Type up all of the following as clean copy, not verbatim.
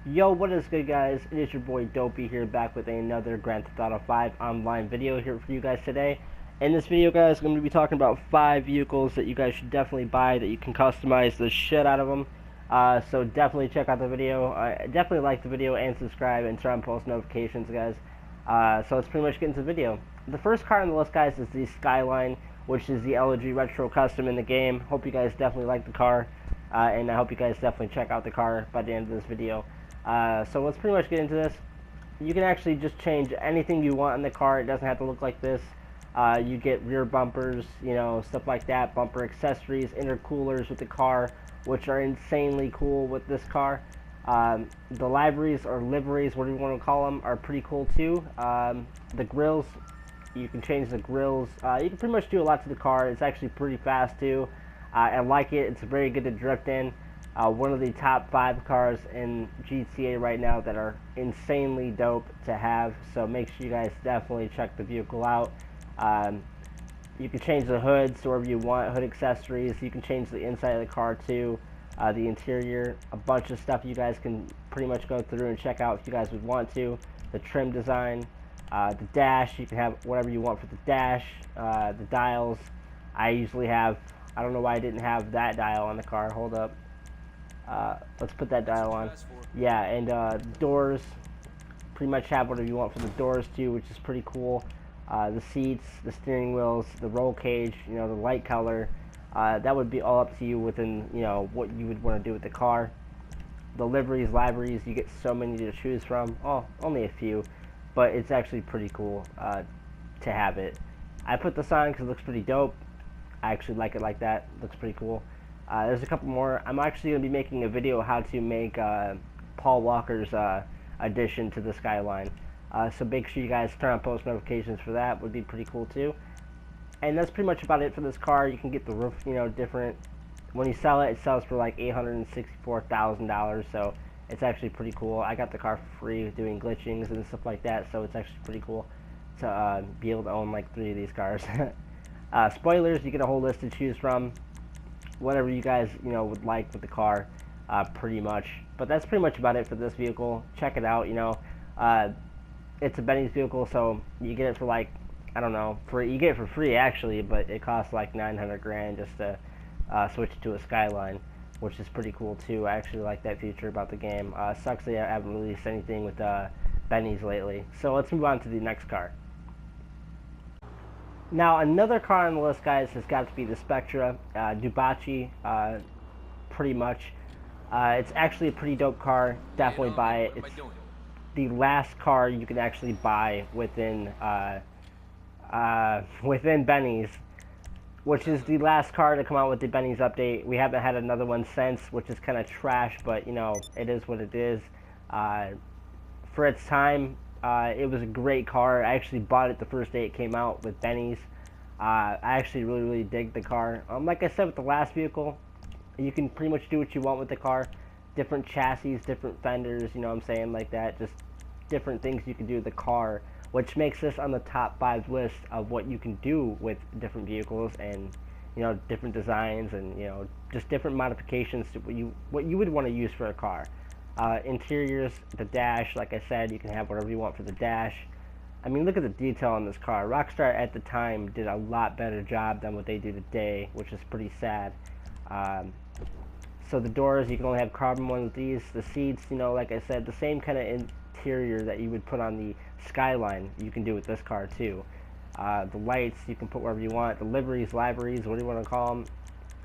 Yo, what is good, guys? It is your boy Dopey here, back with another Grand Theft Auto 5 online video here for you guys today. In this video, guys, I'm going to be talking about 5 vehicles that you guys should definitely buy, that you can customize the shit out of them. So definitely check out the video. Definitely like the video and subscribe and turn on post notifications, guys. So let's pretty much get into the video. The first car on the list, guys, is the Skyline, which is the LG Retro Custom in the game. Hope you guys definitely like the car, and I hope you guys definitely check out the car by the end of this video. So let's pretty much get into this. You can actually just change anything you want in the car. It doesn't have to look like this. You get rear bumpers, you know, stuff like that, bumper accessories, intercoolers with the car, which are insanely cool with this car. The liveries or liveries, whatever you want to call them, are pretty cool too. The grills, you can change the grills. You can pretty much do a lot to the car. It's actually pretty fast too. I like it. It's very good to drift in. One of the top 5 cars in GTA right now that are insanely dope to have, so make sure you guys definitely check the vehicle out. You can change the hoods wherever you want, hood accessories. You can change the inside of the car too, the interior, a bunch of stuff you guys can pretty much go through and check out if you guys would want to. The trim design, the dash, you can have whatever you want for the dash, the dials. I usually have, I don't know why I didn't have that dial on the car, hold up. Let's put that dial on. Yeah, and doors, pretty much have whatever you want for the doors too, which is pretty cool. The seats, the steering wheels, the roll cage, you know, the light color, that would be all up to you within, you know, what you would want to do with the car. The liveries, you get so many to choose from. Oh, only a few, but it's actually pretty cool to have it. I put this on because it looks pretty dope. I actually like it like that. It looks pretty cool. There's a couple more. I'm actually going to be making a video how to make Paul Walker's addition to the Skyline. So make sure you guys turn on post notifications for that. Would be pretty cool too. And that's pretty much about it for this car. You can get the roof, you know, different. When you sell it, it sells for like $864,000. So it's actually pretty cool. I got the car for free doing glitchings and stuff like that. So it's actually pretty cool to be able to own like 3 of these cars. Spoilers, you get a whole list to choose from. Whatever you guys, you know, would like with the car, pretty much. But that's pretty much about it for this vehicle. Check it out, you know. It's a Benny's vehicle, so you get it for like, I don't know, you get it for free actually, but it costs like 900 grand just to switch it to a Skyline, which is pretty cool too. I actually like that feature about the game. Sucks that I haven't released anything with Benny's lately. So let's move on to the next car. Now, another car on the list, guys, has got to be the Spectra, Dubachi, pretty much. It's actually a pretty dope car. Definitely buy it. It's the last car you can actually buy within Benny's, which is the last car to come out with the Benny's update. We haven't had another one since, which is kind of trash, but, you know, it is what it is. For its time, it was a great car. I actually bought it the first day it came out with Benny's. I actually really dig the car. Like I said with the last vehicle, you can pretty much do what you want with the car. Different chassis, different fenders, you know what I'm saying, like that. Just different things you can do with the car, which makes this on the top 5 list of what you can do with different vehicles and, you know, different designs and, you know, just different modifications to what you would want to use for a car. Interiors, the dash, like I said, you can have whatever you want for the dash. I mean, look at the detail on this car. Rockstar at the time did a lot better job than what they do today, which is pretty sad. So the doors, you can only have carbon ones with these. The seats, you know, like I said, the same kind of interior that you would put on the Skyline, you can do with this car too. The lights, you can put wherever you want. The liveries, what do you want to call them?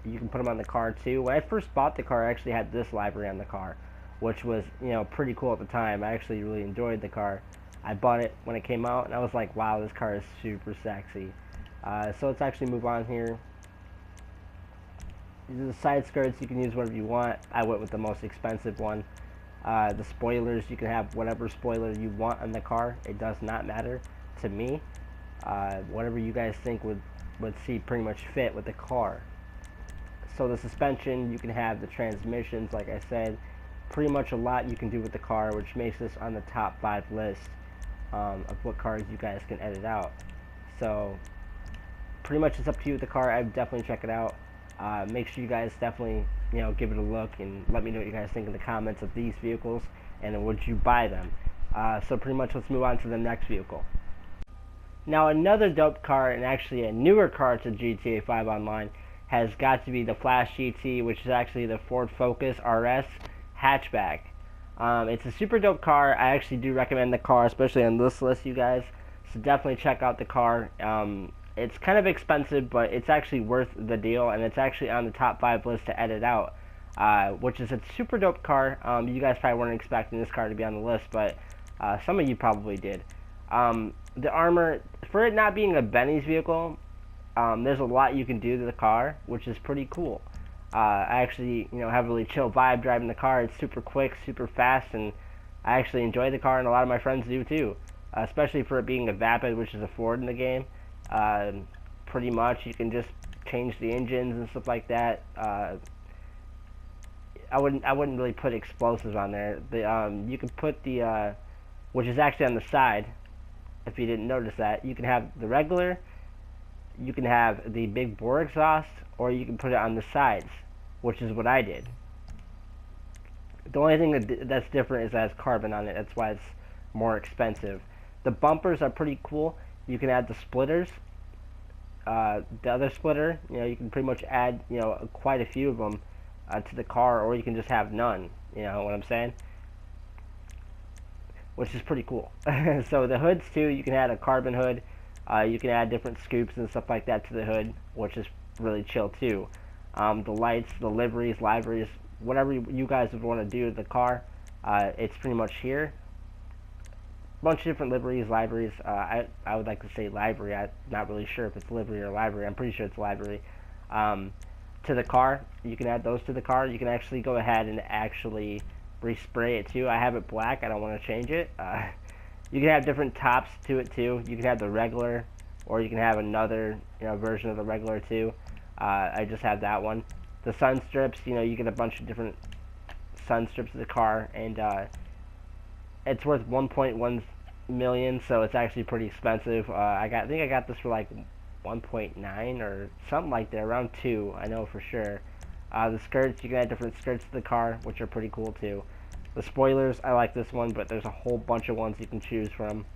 You can put them on the car too. When I first bought the car, I actually had this livery on the car, which was, you know, pretty cool at the time. I actually really enjoyed the car. I bought it when it came out, and I was like, wow, this car is super sexy. So let's actually move on here. These are the side skirts. You can use whatever you want. I went with the most expensive one. The spoilers, you can have whatever spoiler you want on the car. It does not matter to me. Whatever you guys think would see pretty much fit with the car. So the suspension, you can have the transmissions, like I said. Pretty much a lot you can do with the car, which makes this on the top 5 list of what cars you guys can edit out. So pretty much it's up to you with the car. I would definitely check it out. Make sure you guys definitely, give it a look and let me know what you guys think in the comments of these vehicles and would you buy them. So pretty much let's move on to the next vehicle. Now another dope car, and actually a newer car to GTA 5 Online, has got to be the Flash GT, which is actually the Ford Focus RS hatchback. It's a super dope car. I actually do recommend the car, especially on this list, you guys. So definitely check out the car. It's kind of expensive, but it's actually worth the deal, and it's actually on the top 5 list to edit out, which is a super dope car. You guys probably weren't expecting this car to be on the list, but some of you probably did. The armor, for it not being a Benny's vehicle, there's a lot you can do to the car, which is pretty cool. I actually, have a really chill vibe driving the car. It's super quick, super fast, and I actually enjoy the car, and a lot of my friends do too. Especially for it being a Vapid, which is a Ford in the game. Pretty much, you can just change the engines and stuff like that. I wouldn't really put explosives on there. You can put the, which is actually on the side. If you didn't notice that, you can have the regular, you can have the big bore exhaust, or you can put it on the sides, which is what I did. The only thing that's different is that it's carbon on it. That's why it's more expensive. The bumpers are pretty cool. You can add the splitters. The other splitter, you can pretty much add, quite a few of them to the car, or you can just have none. You know what I'm saying? Which is pretty cool. So the hoods too, you can add a carbon hood. You can add different scoops and stuff like that to the hood, which is really chill too. The lights, the liveries, whatever you guys would want to do to the car, it's pretty much here. Bunch of different liveries. I would like to say livery. I'm not really sure if it's livery or livery. I'm pretty sure it's livery. To the car, you can add those to the car. You can actually go ahead and actually respray it too. I have it black. I don't want to change it. You can have different tops to it too. You can have the regular, or you can have another version of the regular too. I just have that one. The sun strips, you get a bunch of different sun strips of the car, and it's worth 1.1 million, so it's actually pretty expensive. I think I got this for like 1.9 or something like that, around 2. I know for sure. The skirts, you can add different skirts to the car, which are pretty cool too. The spoilers, I like this one, but there's a whole bunch of ones you can choose from,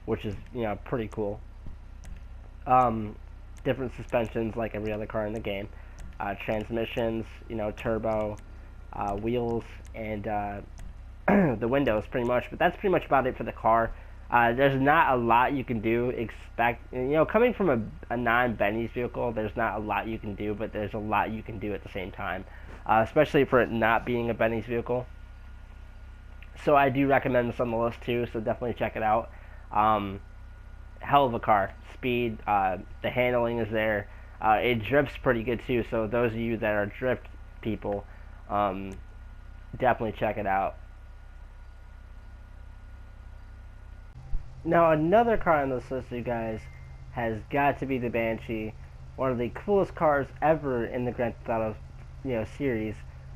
which is, pretty cool. Different suspensions like every other car in the game. Transmissions, turbo, wheels, and the windows pretty much. But that's pretty much about it for the car. There's not a lot you can do. Coming from a non-Benny's vehicle, there's not a lot you can do, but there's a lot you can do at the same time. Especially for it not being a Benny's vehicle. So I do recommend this on the list too, so definitely check it out. Hell of a car. Speed, the handling is there. It drifts pretty good too, so those of you that are drift people, definitely check it out. Now another car on this list, you guys, has got to be the Banshee. One of the coolest cars ever in the Grand Theft Auto, series.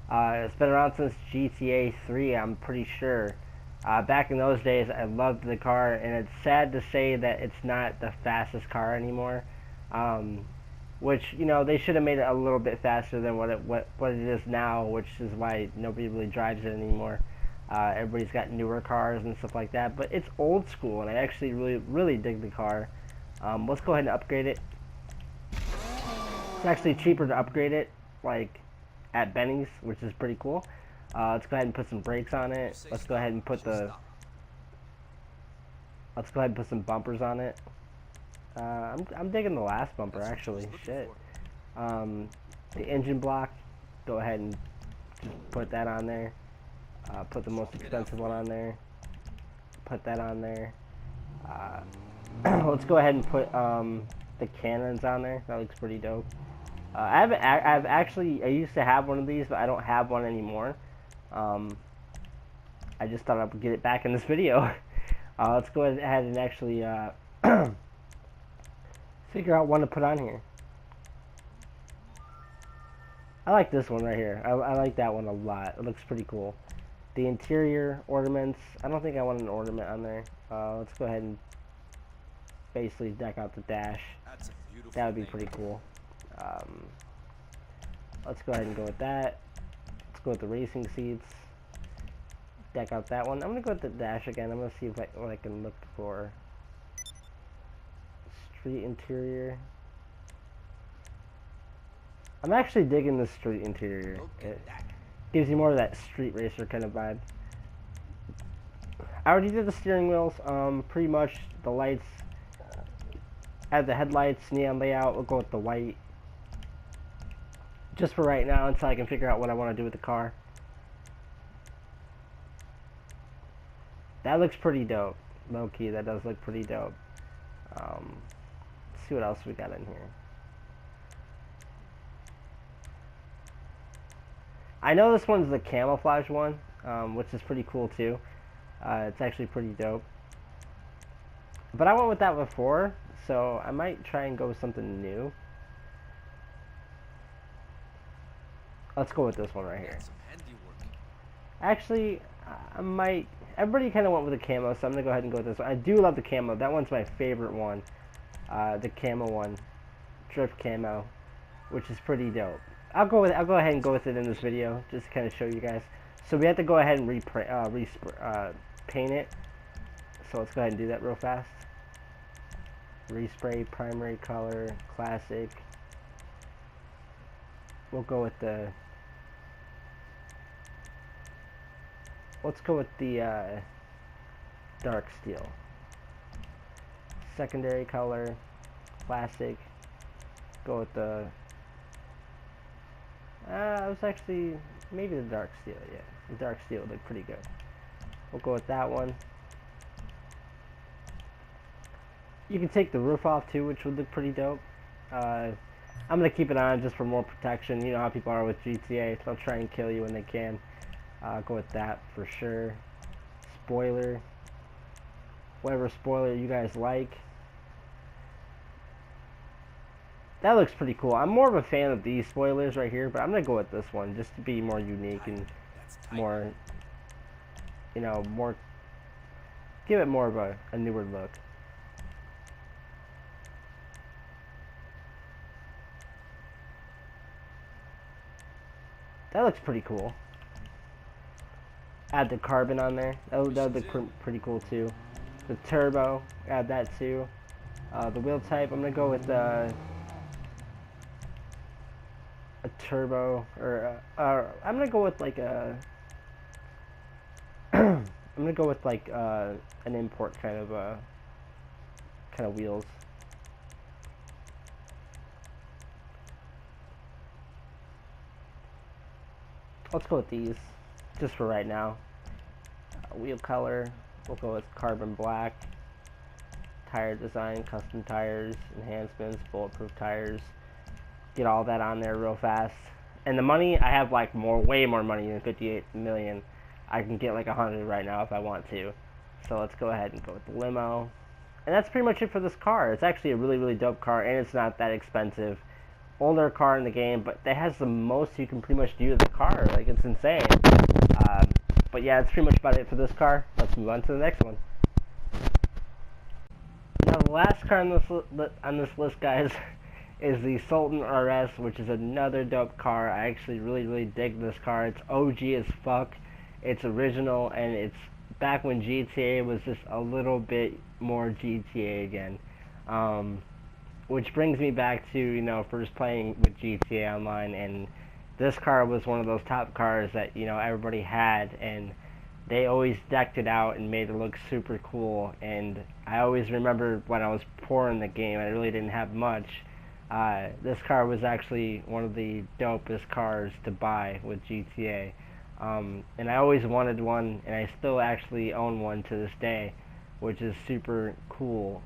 It's been around since GTA 3, I'm pretty sure. Back in those days, I loved the car, and it's sad to say that it's not the fastest car anymore. Which, they should have made it a little bit faster than what it is now, which is why nobody really drives it anymore. Everybody's got newer cars and stuff like that, but it's old school, and I actually really dig the car. Let's go ahead and upgrade it. It's actually cheaper to upgrade it, like at Benny's, which is pretty cool. Let's go ahead and put some brakes on it. Let's go ahead and put some bumpers on it. I'm digging the last bumper actually. Shit. The engine block. Go ahead and just put that on there. Put the most expensive one on there. Put that on there. Let's go ahead and put the cannons on there. That looks pretty dope. I used to have one of these, but I don't have one anymore. I just thought I would get it back in this video. Let's go ahead and actually figure out one to put on here. I like this one right here. I like that one a lot. It looks pretty cool. The interior ornaments, I don't think I want an ornament on there. Let's go ahead and basically deck out the dash. That would be pretty cool. Let's go ahead and go with that. Let's go with the racing seats. Deck out that one. I'm gonna go with the dash again. I'm gonna see what I can look for. Street interior. I'm actually digging the street interior. It gives you more of that street racer kind of vibe. I already did the steering wheels. Pretty much the lights. Add the headlights, neon layout. We'll go with the white. Just for right now until I can figure out what I want to do with the car. That looks pretty dope. Low key, that does look pretty dope. Let's see what else we got in here. I know this one's the camouflage one, which is pretty cool too. It's actually pretty dope. But I went with that before, so I might try and go with something new. Let's go with this one right here. Actually, I might... Everybody kind of went with the camo, so I'm going to go ahead and go with this one. I do love the camo. That one's my favorite one. The camo one. Drift camo. Which is pretty dope. I'll go ahead and go with it in this video, just to kind of show you guys. So we have to go ahead and paint it. So let's go ahead and do that real fast. Respray, primary color, classic. We'll go with the... Let's go with the dark steel. Secondary color, classic. Go with the... I was actually... Maybe the dark steel, yeah. The dark steel would look pretty good. We'll go with that one. You can take the roof off too, which would look pretty dope. I'm going to keep it on just for more protection. You know how people are with GTA. They'll try and kill you when they can. I'll go with that for sure. Spoiler. Whatever spoiler you guys like. That looks pretty cool. I'm more of a fan of these spoilers right here, but I'm going to go with this one just to be more unique and more, you know, more, give it more of a newer look. That looks pretty cool. Add the carbon on there. That would look pretty cool too. The turbo, add that too. The wheel type, I'm gonna go with a turbo, or I'm gonna go with like a. I'm gonna go with like an import kind of wheels. Let's go with these, just for right now. Wheel color, we'll go with carbon black. Tire design, custom tires, enhancements, bulletproof tires. Get all that on there real fast. And the money, I have like way more money than 58 million. I can get like 100 right now if I want to. So let's go ahead and go with the limo. And that's pretty much it for this car. It's actually a really, really dope car, and it's not that expensive. Older car in the game, but that has the most you can pretty much do to the car. Like, it's insane. But yeah, that's pretty much about it for this car. Let's move on to the next one. Now, the last car on this list, guys, is the Sultan RS, which is another dope car. I actually really, really dig this car. It's OG as fuck. It's original, and it's back when GTA was just a little bit more GTA again. Which brings me back to, you know, first playing with GTA Online, and this car was one of those top cars that, you know, everybody had, and they always decked it out and made it look super cool. And I always remember when I was poor in the game, I really didn't have much. This car was actually one of the dopest cars to buy with GTA. And I always wanted one, and I still actually own one to this day, which is super cool.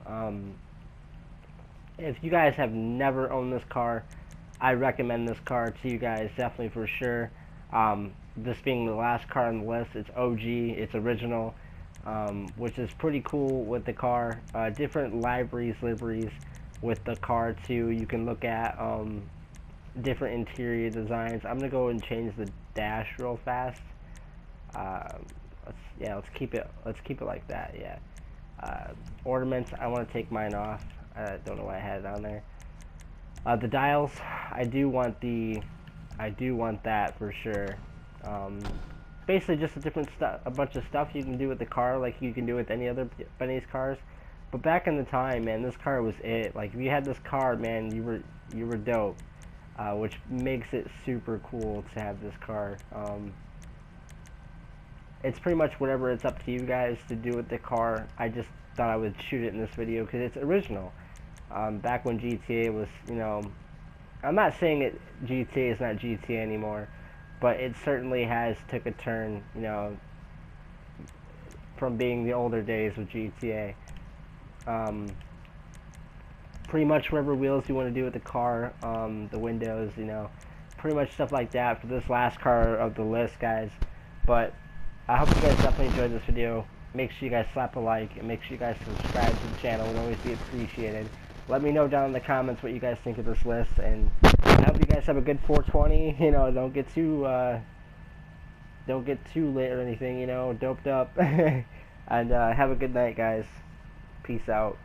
If you guys have never owned this car, I recommend this car to you guys, definitely for sure. This being the last car on the list, it's OG, it's original, which is pretty cool with the car. Different liveries with the car too. You can look at different interior designs. I'm gonna go and change the dash real fast. Let's keep it like that. Yeah. Ornaments, I want to take mine off. I don't know why I had it on there. The dials, I do want the I do want that for sure. Basically just a bunch of stuff you can do with the car, like you can do with any other Benny's cars. But back in the time, man, this car was it. Like if you had this car, man, you were dope. Which makes it super cool to have this car. It's pretty much whatever it's up to you guys to do with the car. I just thought I would shoot it in this video because it's original. Back when GTA was, you know, I'm not saying GTA is not GTA anymore, but it certainly has took a turn, you know, from being the older days of GTA. Pretty much whatever wheels you want to do with the car, the windows, you know, pretty much stuff like that for this last car of the list, guys. But I hope you guys definitely enjoyed this video. Make sure you guys slap a like, and make sure you guys subscribe to the channel. It would always be appreciated. Let me know down in the comments what you guys think of this list, and I hope you guys have a good 420. You know, don't get too lit or anything. You know, doped up. And have a good night, guys. Peace out.